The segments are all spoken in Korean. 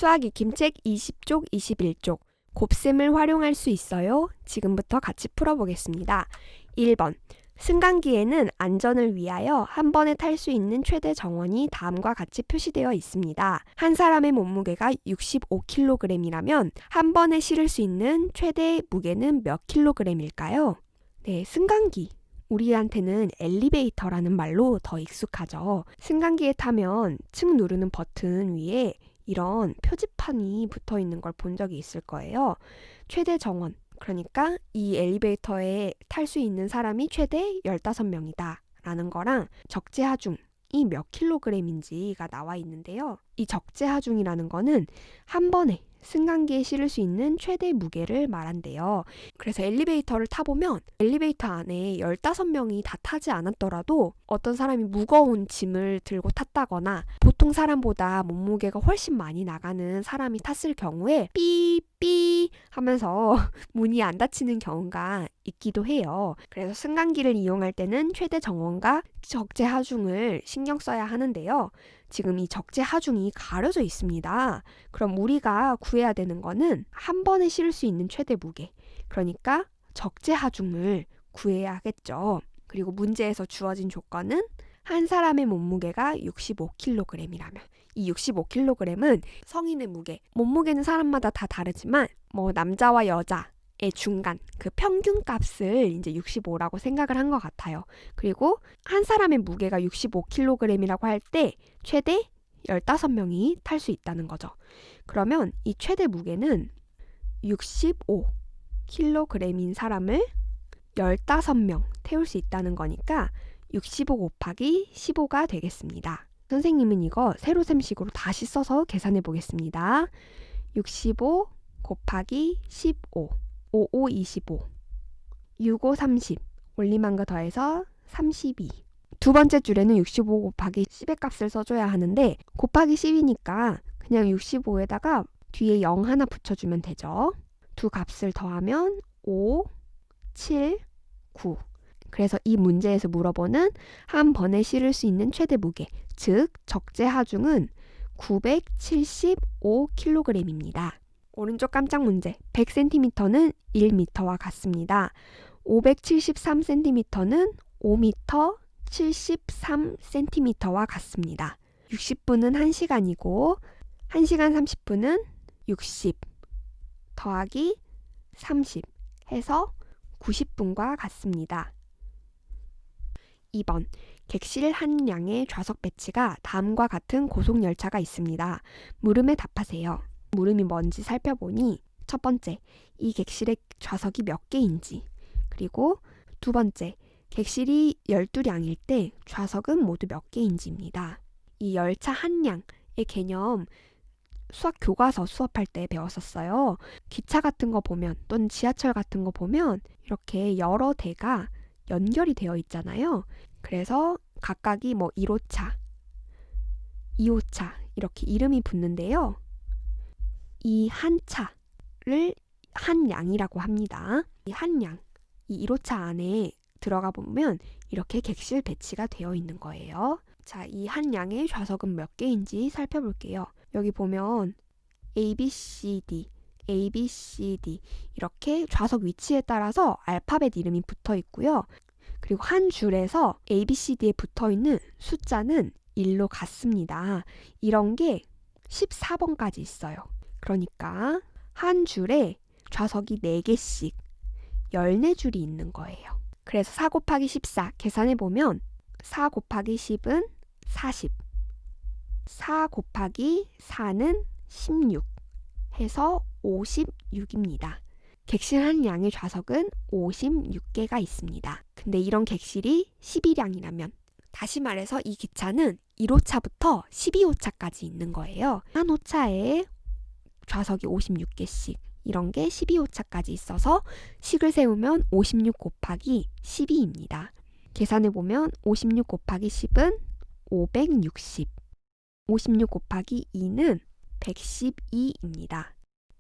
수학 익힘책 20쪽, 21쪽. 곱셈을 활용할 수 있어요. 지금부터 같이 풀어보겠습니다. 1번. 승강기에는 안전을 위하여 한 번에 탈 수 있는 최대 정원이 다음과 같이 표시되어 있습니다. 한 사람의 몸무게가 65kg이라면 한 번에 실을 수 있는 최대 무게는 몇 kg일까요? 네, 승강기. 우리한테는 엘리베이터라는 말로 더 익숙하죠. 승강기에 타면 층 누르는 버튼 위에 이런 표지판이 붙어 있는 걸 본 적이 있을 거예요. 최대 정원. 그러니까 이 엘리베이터에 탈 수 있는 사람이 최대 15명이다 라는 거랑 적재하중이 몇 킬로그램인지가 나와 있는데요. 이 적재하중이라는 거는 한 번에 승강기에 실을 수 있는 최대 무게를 말한대요. 그래서 엘리베이터를 타보면 엘리베이터 안에 15명이 다 타지 않았더라도 어떤 사람이 무거운 짐을 들고 탔다거나 보통 사람보다 몸무게가 훨씬 많이 나가는 사람이 탔을 경우에 삐삐 하면서 문이 안 닫히는 경우가 있기도 해요. 그래서 승강기를 이용할 때는 최대 정원과 적재 하중을 신경 써야 하는데요. 지금 이 적재 하중이 가려져 있습니다. 그럼 우리가 구해야 되는 거는 한 번에 실을 수 있는 최대 무게. 그러니까 적재 하중을 구해야 하겠죠. 그리고 문제에서 주어진 조건은 한 사람의 몸무게가 65kg이라면 이 65kg은 성인의 무게. 몸무게는 사람마다 다 다르지만 남자와 여자의 중간 그 평균 값을 이제 65라고 생각을 한 것 같아요. 그리고 한 사람의 무게가 65kg이라고 할 때 최대 15명이 탈 수 있다는 거죠. 그러면 이 최대 무게는 65kg인 사람을 15명 태울 수 있다는 거니까 65 곱하기 15가 되겠습니다. 선생님은 이거 세로셈식으로 다시 써서 계산해 보겠습니다. 65 곱하기 15, 55 25, 65 30, 올림한 거 더해서 32. 두 번째 줄에는 65 곱하기 10의 값을 써줘야 하는데 곱하기 10이니까 그냥 65에다가 뒤에 0 하나 붙여주면 되죠. 두 값을 더하면 5, 7, 9. 그래서 이 문제에서 물어보는 한 번에 실을 수 있는 최대 무게, 즉 적재 하중은 975kg입니다. 오른쪽 깜짝 문제. 100cm는 1m와 같습니다. 573cm는 5m 73cm와 같습니다. 60분은 1시간이고 1시간 30분은 60 더하기 30 해서 90분과 같습니다. 2번. 객실 한 량의 좌석 배치가 다음과 같은 고속열차가 있습니다. 물음에 답하세요. 물음이 뭔지 살펴보니 첫 번째, 이 객실의 좌석이 몇 개인지, 그리고 두 번째, 객실이 12량일 때 좌석은 모두 몇 개인지입니다. 이 열차 한 량의 개념 수학 교과서 수업할 때 배웠었어요. 기차 같은 거 보면 또는 지하철 같은 거 보면 이렇게 여러 대가 연결이 되어 있잖아요. 그래서 각각이 1호차, 2호차 이렇게 이름이 붙는데요. 이 한 차를 한 량이라고 합니다. 이 한 양, 이 1호차 안에 들어가 보면 이렇게 객실 배치가 되어 있는 거예요. 자, 이 한 량의 좌석은 몇 개인지 살펴볼게요. 여기 보면 A, B, C, D, A, B, C, D 이렇게 좌석 위치에 따라서 알파벳 이름이 붙어 있고요. 그리고 한 줄에서 A, B, C, D에 붙어 있는 숫자는 1로 같습니다. 이런 게 14번까지 있어요. 그러니까 한 줄에 좌석이 4개씩 14줄이 있는 거예요. 그래서 4 곱하기 14 계산해보면 4 곱하기 10은 40, 4 곱하기 4는 16 해서 56입니다. 객실 한 량의 좌석은 56개가 있습니다. 근데 이런 객실이 12량이라면 다시 말해서 이 기차는 1호차부터 12호차까지 있는 거예요. 한 호차에 좌석이 56개씩 이런 게 12호차까지 있어서 식을 세우면 56 곱하기 12입니다. 계산해보면 56 곱하기 10은 560, 56 곱하기 2는 112입니다.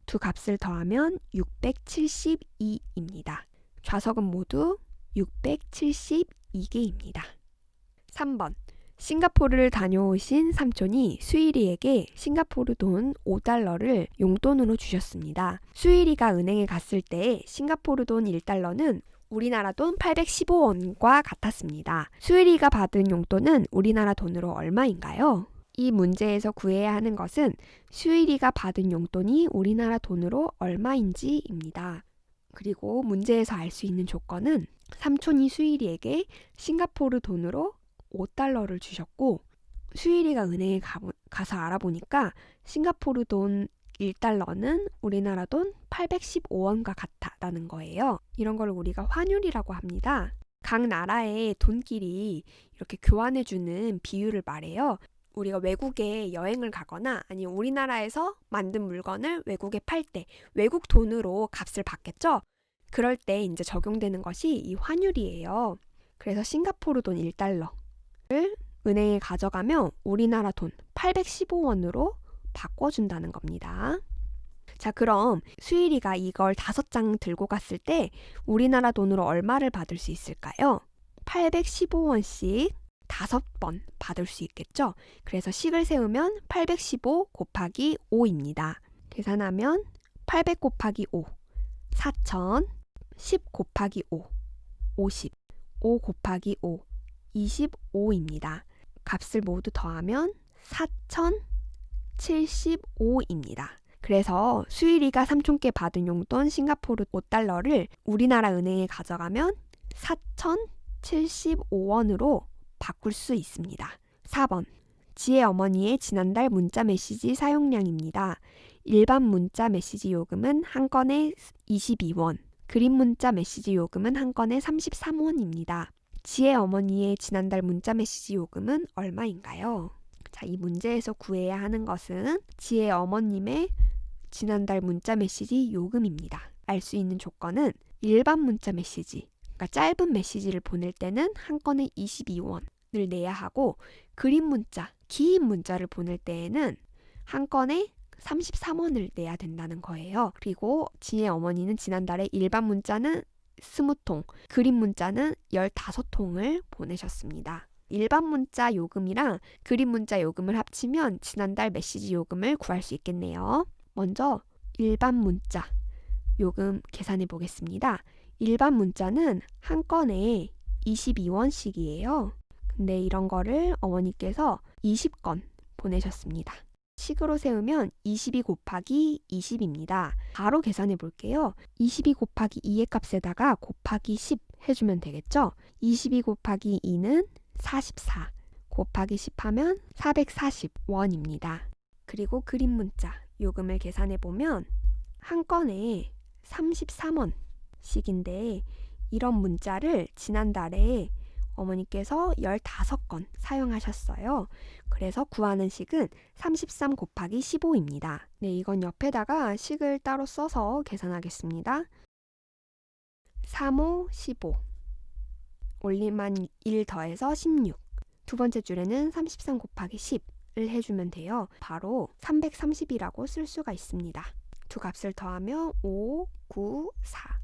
두 값을 더하면 672입니다. 좌석은 모두 672개입니다. 3번. 싱가포르를 다녀오신 삼촌이 수일이에게 싱가포르 돈 5달러를 용돈으로 주셨습니다. 수일이가 은행에 갔을 때 싱가포르 돈 1달러는 우리나라 돈 815원과 같았습니다. 수일이가 받은 용돈은 우리나라 돈으로 얼마인가요? 이 문제에서 구해야 하는 것은 수일이가 받은 용돈이 우리나라 돈으로 얼마인지입니다. 그리고 문제에서 알 수 있는 조건은 삼촌이 수일이에게 싱가포르 돈으로 5달러를 주셨고 수일이가 은행에 가서 알아보니까 싱가포르 돈 1달러는 우리나라 돈 815원과 같다라는 거예요. 이런 걸 우리가 환율이라고 합니다. 각 나라의 돈끼리 이렇게 교환해주는 비율을 말해요. 우리가 외국에 여행을 가거나 아니면 우리나라에서 만든 물건을 외국에 팔 때 외국 돈으로 값을 받겠죠? 그럴 때 이제 적용되는 것이 이 환율이에요. 그래서 싱가포르 돈 1달러를 은행에 가져가면 우리나라 돈 815원으로 바꿔준다는 겁니다. 자, 그럼 수일이가 이걸 5장 들고 갔을 때 우리나라 돈으로 얼마를 받을 수 있을까요? 815원씩 5번 받을 수 있겠죠? 그래서 식을 세우면 815 곱하기 5입니다. 계산하면 800 곱하기 5, 4000, 10 곱하기 5, 50, 5 곱하기 5, 25입니다. 값을 모두 더하면 4075입니다. 그래서 수일이가 삼촌께 받은 용돈 싱가포르 5달러를 우리나라 은행에 가져가면 4075원으로 바꿀 수 있습니다. 4번. 지혜 어머니의 지난달 문자 메시지 사용량입니다. 일반 문자 메시지 요금은 한 건에 22원, 그림 문자 메시지 요금은 한 건에 33원입니다. 지혜 어머니의 지난달 문자 메시지 요금은 얼마인가요? 자, 이 문제에서 구해야 하는 것은 지혜 어머님의 지난달 문자 메시지 요금입니다. 알 수 있는 조건은 일반 문자 메시지, 그러니까 짧은 메시지를 보낼 때는 한 건에 22원을 내야 하고 그림 문자, 긴 문자를 보낼 때에는 한 건에 33원을 내야 된다는 거예요. 그리고 지혜 어머니는 지난달에 일반 문자는 20통, 그림 문자는 15통을 보내셨습니다. 일반 문자 요금이랑 그림 문자 요금을 합치면 지난달 메시지 요금을 구할 수 있겠네요. 먼저 일반 문자 요금 계산해 보겠습니다. 일반 문자는 한 건에 22원씩이에요. 근데 이런 거를 어머니께서 20건 보내셨습니다. 식으로 세우면 22 곱하기 20입니다. 바로 계산해 볼게요. 22 곱하기 2의 값에다가 곱하기 10 해주면 되겠죠? 22 곱하기 2는 44 곱하기 10 하면 440원입니다. 그리고 그림 문자 요금을 계산해 보면 한 건에 33원씩인데 이런 문자를 지난달에 어머니께서 15건 사용하셨어요. 그래서 구하는 식은 33 곱하기 15입니다. 네, 이건 옆에다가 식을 따로 써서 계산하겠습니다. 3, 5, 15 올림한 1 더해서 16 두 번째 줄에는 33 곱하기 10을 해주면 돼요. 바로 330이라고 쓸 수가 있습니다. 두 값을 더하면 5, 9, 4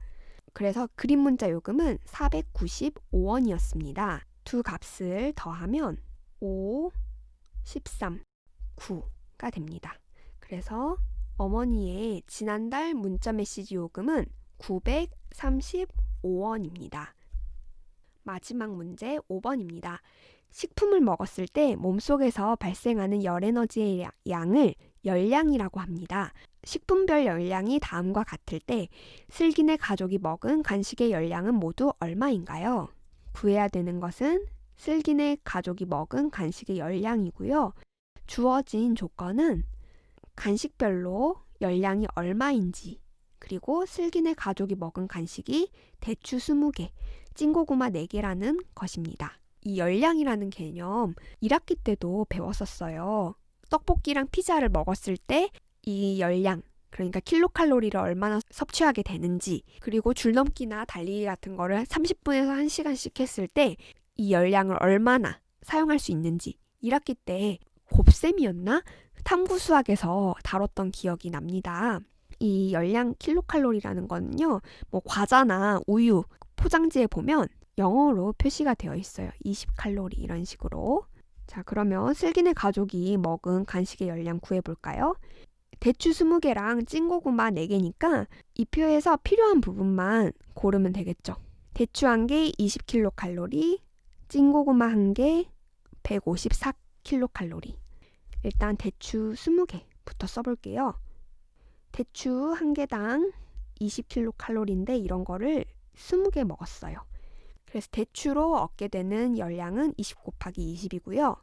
그래서 그림 문자 요금은 495원이었습니다. 두 값을 더하면 5, 13, 9가 됩니다. 그래서 어머니의 지난달 문자 메시지 요금은 935원입니다. 마지막 문제 5번입니다. 식품을 먹었을 때 몸속에서 발생하는 열 에너지의 양을 열량이라고 합니다. 식품별 열량이 다음과 같을 때 슬기네 가족이 먹은 간식의 열량은 모두 얼마인가요? 구해야 되는 것은 슬기네 가족이 먹은 간식의 열량이고요. 주어진 조건은 간식별로 열량이 얼마인지 그리고 슬기네 가족이 먹은 간식이 대추 20개, 찐고구마 4개라는 것입니다. 이 열량이라는 개념 1학기 때도 배웠었어요. 떡볶이랑 피자를 먹었을 때 이 열량, 그러니까 킬로칼로리를 얼마나 섭취하게 되는지 그리고 줄넘기나 달리기 같은 거를 30분에서 1시간씩 했을 때 이 열량을 얼마나 사용할 수 있는지 1학기 때 곱셈이었나? 탐구 수학에서 다뤘던 기억이 납니다. 이 열량 킬로칼로리라는 거는요. 뭐 과자나 우유 포장지에 보면 영어로 표시가 되어 있어요. 20칼로리 이런 식으로. 자, 그러면 슬기네 가족이 먹은 간식의 열량 구해볼까요? 대추 20개랑 찐고구마 4개니까 이 표에서 필요한 부분만 고르면 되겠죠. 대추 1개 20kcal, 찐고구마 1개 154kcal. 일단 대추 20개부터 써볼게요. 대추 1개당 20kcal인데 이런 거를 20개 먹었어요. 그래서 대추로 얻게 되는 열량은 20 곱하기 20이고요.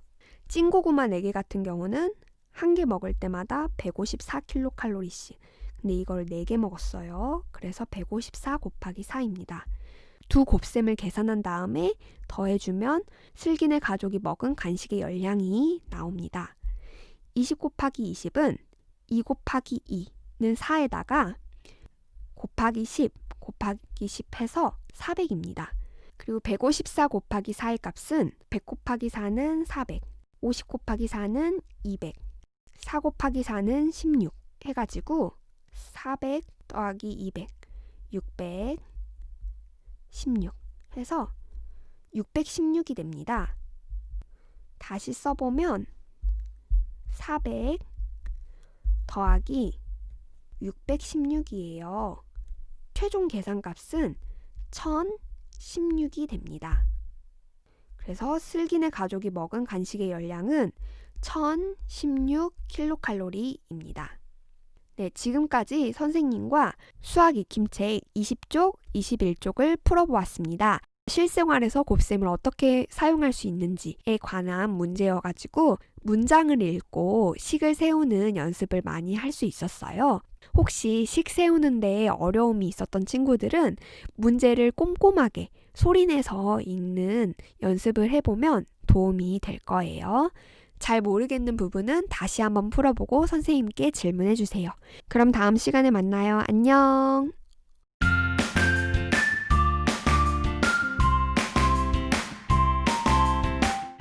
찐고구마 4개 같은 경우는 1개 먹을 때마다 154kcal씩. 근데 이걸 4개 먹었어요. 그래서 154 곱하기 4입니다. 두 곱셈을 계산한 다음에 더해주면 슬기네 가족이 먹은 간식의 열량이 나옵니다. 20 곱하기 20은 2 곱하기 2는 4에다가 곱하기 10 곱하기 10 해서 400입니다. 그리고 154 곱하기 4의 값은 100 곱하기 4는 400, 50 곱하기 4는 200, 4 곱하기 4는 16 해가지고 400 더하기 200, 616 해서 616이 됩니다. 다시 써보면 400 더하기 616이에요. 최종 계산값은 1016이 됩니다. 그래서 슬기네 가족이 먹은 간식의 열량은 1016kcal입니다. 네, 지금까지 선생님과 수학 익힘책 20쪽, 21쪽을 풀어보았습니다. 실생활에서 곱셈을 어떻게 사용할 수 있는지에 관한 문제여가지고 문장을 읽고 식을 세우는 연습을 많이 할 수 있었어요. 혹시 식 세우는데 어려움이 있었던 친구들은 문제를 꼼꼼하게 소리내서 읽는 연습을 해보면 도움이 될 거예요. 잘 모르겠는 부분은 다시 한번 풀어보고 선생님께 질문해 주세요. 그럼 다음 시간에 만나요. 안녕!